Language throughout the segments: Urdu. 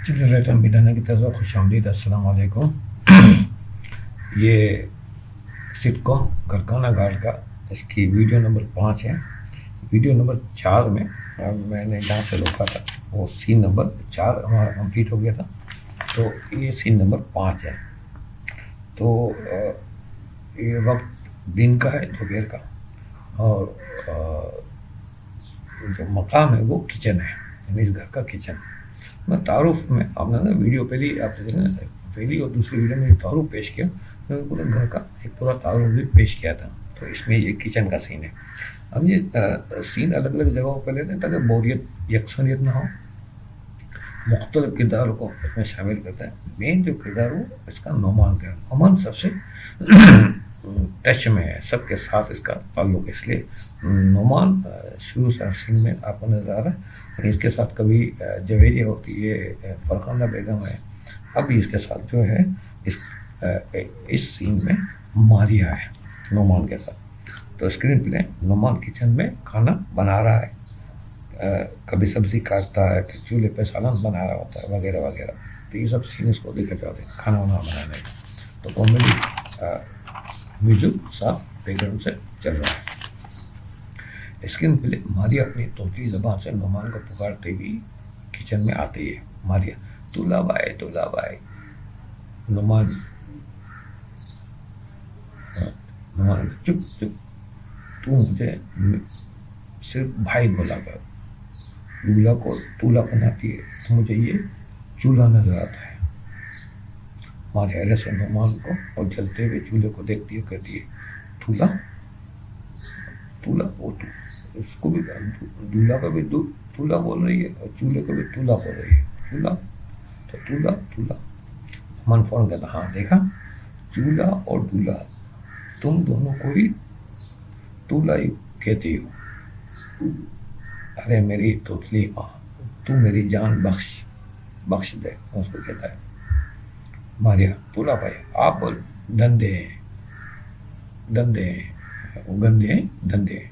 چلیے ریٹن بیڈانا کی طرف سے خوش آمدید، السلام علیکم۔ یہ سٹ کام گرکانہ گارڈ کا اس کی ویڈیو نمبر 5 ہے۔ ویڈیو نمبر 4 میں میں نے جہاں سے روکا تھا وہ سین نمبر 4 ہمارا کمپلیٹ ہو گیا تھا، تو یہ سین نمبر 5 ہے۔ تو یہ وقت دن کا ہے، دوپہر کا، اور جو مقام ہے وہ کچن ہے، یعنی اس گھر کا کچن۔ میں تعارف میں آپ نے ویڈیو پہلی اور دوسری ویڈیو میں تعارف پیش کیا، میں نے پورے گھر کا ایک پورا تعارف بھی پیش کیا تھا، تو اس میں یہ کچن کا سین ہے۔ اب یہ سین الگ الگ جگہوں پہ لیتے ہیں تاکہ بوریت یکسانیت نہ ہو، مختلف کرداروں کو اس میں شامل کرتا ہے۔ مین جو کردار ہو اس کا نعمان کا ہے، نعمان سب سے ٹچ میں ہے، سب کے ساتھ اس کا تعلق، اس لیے نعمان شروع سے سین میں آپ کو نظر آ رہا ہے۔ اس کے ساتھ کبھی جویریہ ہوتی ہے، فرخندہ بیگم ہے، ابھی اس کے ساتھ جو ہے اس سین میں ماریا ہے نعمان کے ساتھ۔ تو اسکرین پلے نعمان کچن میں کھانا بنا رہا ہے، کبھی سبزی کاٹتا ہے، پھر چولہے پہ سالن بنا رہا ہوتا ہے، وغیرہ وغیرہ۔ تو یہ سب سین اس کو دکھا جاتے ہیں کھانا وانا بنانے کا۔ تو کامیڈی میوزک ساتھ بیک گراؤنڈ سے چل رہا ہے۔ اسکرین پلے ماریا اپنی توتلی زبان سے نعمان کو پکارتے ہوئی کچن میں آتی ہے۔ ماریا تو لب آئے، تو لب آئے۔ نعمان چپ چپ، تو مجھے صرف بھائی بولا کر، دولہا کو تولہ بناتی ہے تو مجھے یہ چولہا نظر آتا ہے۔ ماریا حیرت سے نعمان کو اور جلتے ہوئے چولہے کو دیکھتی ہے، کہتی ہے تولہ تولہ، وہ اس کو بھی دولہا کا بھی تولہ بول رہی ہے اور چولہے کو بھی تولہ بول رہی ہے، چولہا تو تولہ تولہ۔ نعمان فوراً کہتا ہاں دیکھا، چولہا اور دولہا تم دونوں کو ہی تولہ ہی کہتی ہو۔ ارے میری توتلی ماں، تو میری جان بخش دے، اس کو کہتا ہے۔ ماریا تولہ بھائی آپ بول، دندے ہیں دندے ہیں، وہ گندے ہیں دندے ہیں۔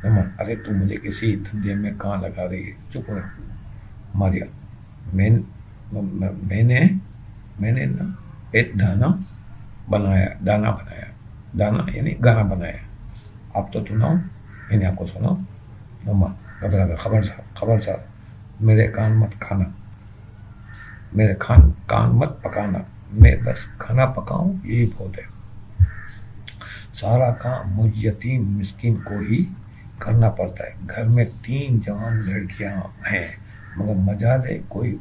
نعمان ارے تو مجھے کسی دندے میں کہاں لگا رہی ہے، چپ رہو۔ ماریا میں نے نا ایک دانا بنایا، دانا یعنی گانا بنایا، آپ تو سناؤ، میں نے آپ کو سناؤ۔ نعمان گھبرا کر خبردار میرے کان مت کھانا، میرے کان مت پکانا، میں بس کھانا پکاؤں یہی بہت ہے، سارا کام مجھ یتیم مسکین کو ہی کرنا پڑتا ہے۔ گھر میں 3 جوان لڑکیاں ہیں، مگر مجال ہے کوئی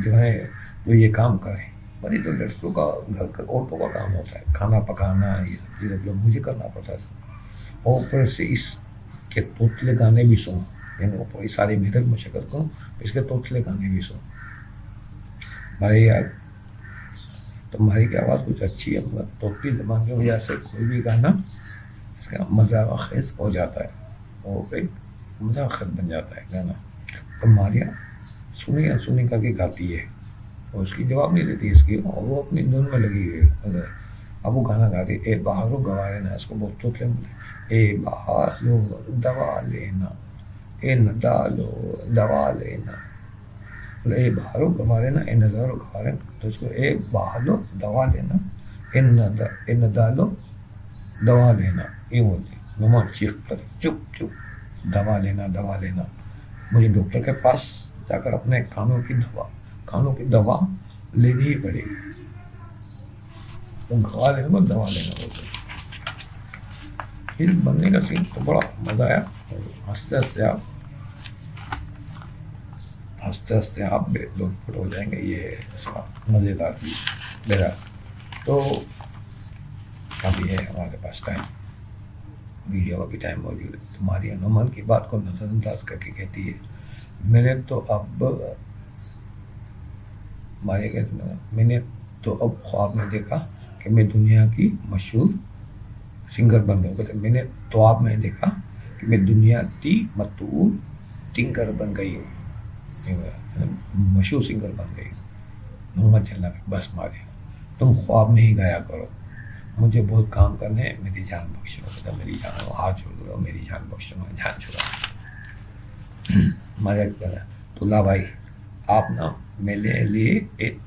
جو ہے جو یہ کام کرے، بڑی تو لڑکیوں کا گھر کا عورتوں کا کام ہوتا ہے، کھانا پکانا، یہ سب چیزیں مجھے کرنا پڑتا ہے۔ اور اوپر سے اس کے توتلے گانے بھی سنوں، یعنی اوپر ساری محنت مشقت کروں، اس کے توتلے گانے بھی سنوں۔ بھائی یار تمہاری کی آواز کچھ اچھی ہے، مگر توتلی زبان کی وجہ سے کوئی بھی گانا اس کا مذاق خیز ہو جاتا ہے، وہ ایک مذاق خیز بن جاتا ہے گانا۔ تو ماریا سنی کر کے گاتی ہے، اور اس کی جواب نہیں دیتی اس کی، اور وہ اپنی دھن میں لگی ہوئی ہے۔ اب وہ گانا گاتی ہے، اے بہارو گوارے نا، اس کو بہت توتلے ملے، اے بہارو دوا لینا، اے ندالو دوا لینا، اے بہارو گوارے نا، اے نظارو گوارے نا، تو اس کو اے بہالو دوا لینا، اے ندالو دوا لینا، یہ بولتی۔ نعمان چیخ کر چپ چپ، دوا لینا، مجھے ڈاکٹر کے پاس جا کر اپنے کانوں کی دوا لینی ہی پڑے گی، تو گوا لینا کو دوا لینا بولتے۔ فلم بننے کا سین تو بڑا مزہ آیا، ہنستے ہنستے آپ بے لوٹ پٹ ہو جائیں گے، یہ اس کا مزیدار بھی میرا۔ تو ابھی ہے ہمارے پاس ٹائم، ویڈیو کا بھی ٹائم موجود ہے۔ تمہاری نعمان کی بات کو نظر انداز کر کے کہتی ہے، میں نے تو اب خواب میں دیکھا کہ میں دنیا کی مشہور سنگر بن گئی ہوں، میں نے تو آپ میں دیکھا کہ میں دنیا کی مشہور سنگر بن گئی ہوں، مشہور سنگر بن گئی ہوں۔ نعمان چلنا بس ماریا تم خواب میں ہی گایا کرو، مجھے بہت کام کرنے ہیں، میری جان بخشو، میری جان ہاتھ چھوڑ دو، میری جان بخشو، جان چھوڑا۔ ماریا کہہ رہا تو لا بھائی آپ نا میرے لیے ایک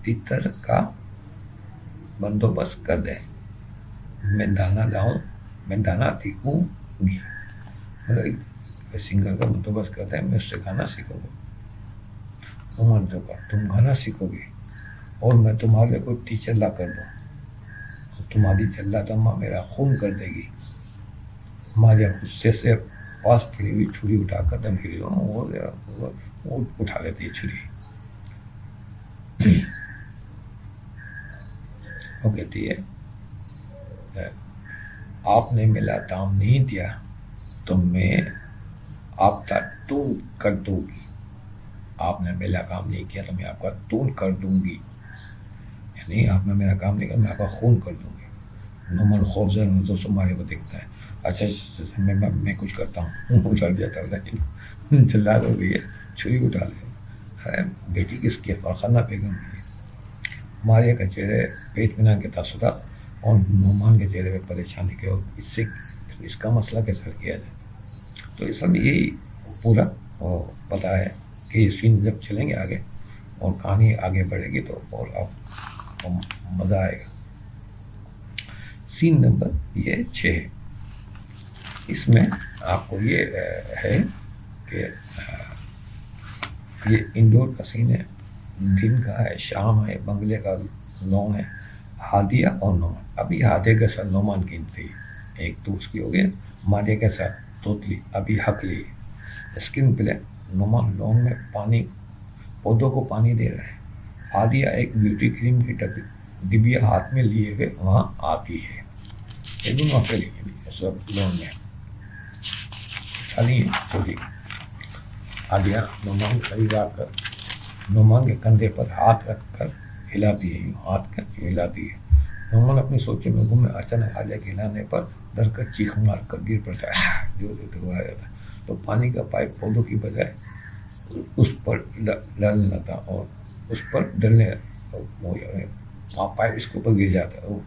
تیتر کا بندوبست کر دیں، میں دانا سیکھوں گی. مطلب سنگر کا بندوبست کرتا ہے، میں اس سے گانا سیکھوں گا. نعمان جو کہا تم گانا سیکھو گے اور میں تمہارے کو ٹیچر لا کر دوں، تمہاری جلات اماں میرا خون کر دے گی. ماریا غصے سے پاس پڑی ہوئی چھری اٹھا کر دم کے لیے اٹھا لیتی ہے چھری. وہ کہتی ہے آپ نے میرا دام نہیں دیا تو میں آپ کا تون کر دوں گی. آپ نے میرا کام نہیں کیا تو میں آپ کا تون کر دوں گی، یعنی آپ نے میرا کام نہیں کیا میں آپ کا خون کر دوں گی. نعمان خوفزدہ نظروں سے ماریا کو دیکھتا ہے. اچھا میں کچھ کرتا ہوں. لڑ جاتا ہے، چلا ہو گئی ہے، چھری اٹھا لے. بیٹی کس کی فرخانہ بیگم کی. ماریا کا چہرے پہ اطمینان کے تاثرات اور نعمان کے چہرے پہ پریشانی کے، اور اس کا مسئلہ کیسے حل کیا جائے. تو اس میں یہی پورا پتا ہے کہ یہ سین جب چلیں گے آگے اور کہانی آگے بڑھے گی تو اور آپ کو مزہ آئے گا. سین نمبر یہ 6. اس میں آپ کو یہ ہے کہ یہ انڈور کا سین ہے، دن کا ہے، شام ہے، بنگلے کا لون ہے. ہادیہ اور نعمان. ابھی ہادیہ کے ساتھ نعمان کی تھی، ایک تو اس کی ہو گئی. ماریا کے ساتھ توتلی ابھی حق لی. اسکرین پلے نعمان لون میں پودوں کو پانی دے رہے ہیں. ہادیہ ایک بیوٹی کریم کی ڈبیا ہاتھ میں لیے ہوئے وہاں آتی ہے. یہ دونوں اکیلے سب لون میں چھوٹی. ہادیہ نعمان قریب آ کر نعمان کے کندھے پر ہاتھ رکھ کر ہلاتی ہے. نعمان اپنی سوچوں میں گم ہے. اچانک ہادیہ کے ہلانے پر ڈر کر چیخ مار کر گر پڑتا ہے، جو گھبرا جاتا ہے. تو پانی کا پائپ پودوں کی بجائے اس پر ڈالنے لگتا اور اس پر ڈلنے پائپ اس کے اوپر گر جاتا ہے.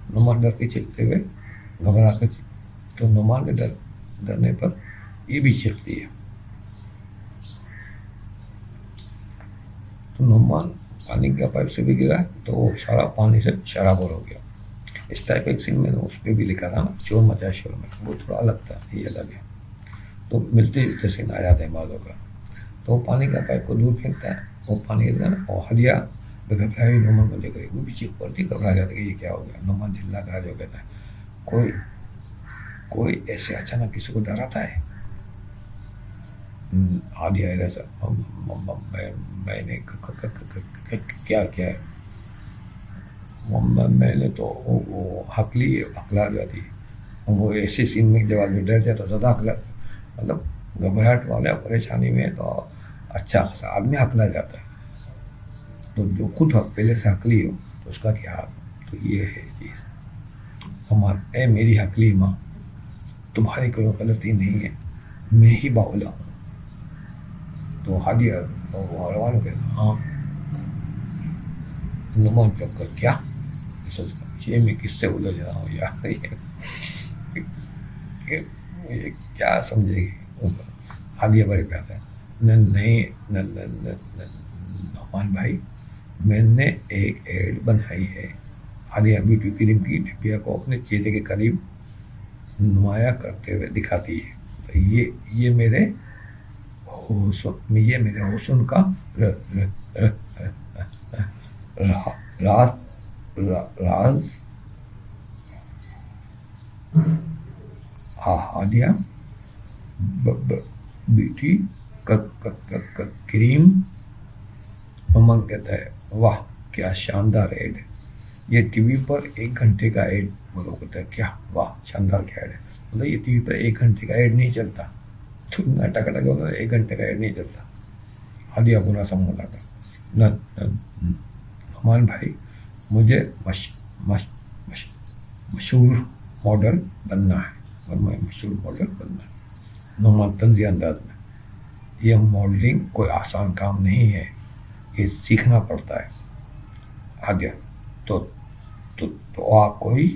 نعمان ڈر کے چیختے ہوئے گھبرا کر، تو نعمان کے ڈرنے پر یہ بھی چیختی ہے. تو نعمان پانی کا پائپ سے بھی گرا تو وہ سارا پانی سے شرابور ہو گیا. اس ٹائپ ایک سین میں نے اس پہ بھی لکھا تھا نا، چور مچا شور میں، وہ تھوڑا الگ تھا، یہ الگ ہے. تو ملتے جلتے سین آ جاتے ہیں بعضوں کا. تو وہ پانی کا پائپ کو دور پھینکتا ہے، وہ پانی گرتا ہے نا. اور ہادیہ گھبرائی ہوئی نعمان کو دیکھ رہی، وہ بھی چیخ پڑتی، گھبرا جاتا کہ یہ کیا ہو گیا. نعمان چلا کر جو کہتا ہے کوئی ایسے اچانک کسی کو ڈراتا ہے. ہادیہ ایسا میں نے کیا کیا ہے، میں نے تو وہ ہکلا جاتی. وہ ایسے سین میں جب آدمی ڈر جاتا تو زیادہ مطلب گھبراہٹ والا پریشانی میں تو اچھا خاصا آدمی ہکلا جاتا ہے. تو جو خود پہلے سے ہکلی ہو تو اس کا کیا حال. تو یہ ہے چیز. اے میری ہکلی ماں، تمہاری کوئی غلطی نہیں ہے، میں ہی باولا ہوں. تو ہادیہ روان کہتا ہاں. نعمان چپ کر کیا یہ میں کس سے الجھ رہا ہوں یار، یہ کیا سمجھے گی. ہادیہ بڑے پہ آتا ہے. نہیں نعمان بھائی، میں نے ایک ایڈ بنائی ہے. ہادیہ بیوٹی کریم کی ڈبیا کو اپنے چہرے کے قریب نمایاں کرتے ہوئے دکھاتی ہے. یہ میرے حسن کا راز. ہادیہ بیوٹی کریم. نعمان کہتا ہے واہ کیا شاندار ایڈ ہے. یہ ٹی وی پر 1 گھنٹے کا ایڈ. وہ لوگ کہتے ہیں کیا واہ شاندار کیا ایڈ ہے. مطلب یہ ٹی وی پر 1 گھنٹے کا ایڈ نہیں چلتا. ناٹک 1 گھنٹے کا ایڈ نہیں چلتا. ہادیہ برا سمجھ لگا. نعمان بھائی، مجھے مشہور ماڈل بننا ہے. نعمان طنزیہ انداز میں، یہ ماڈلنگ کوئی آسان کام نہیں ہے، یہ سیکھنا پڑتا ہے. ہادیہ تو آپ کوئی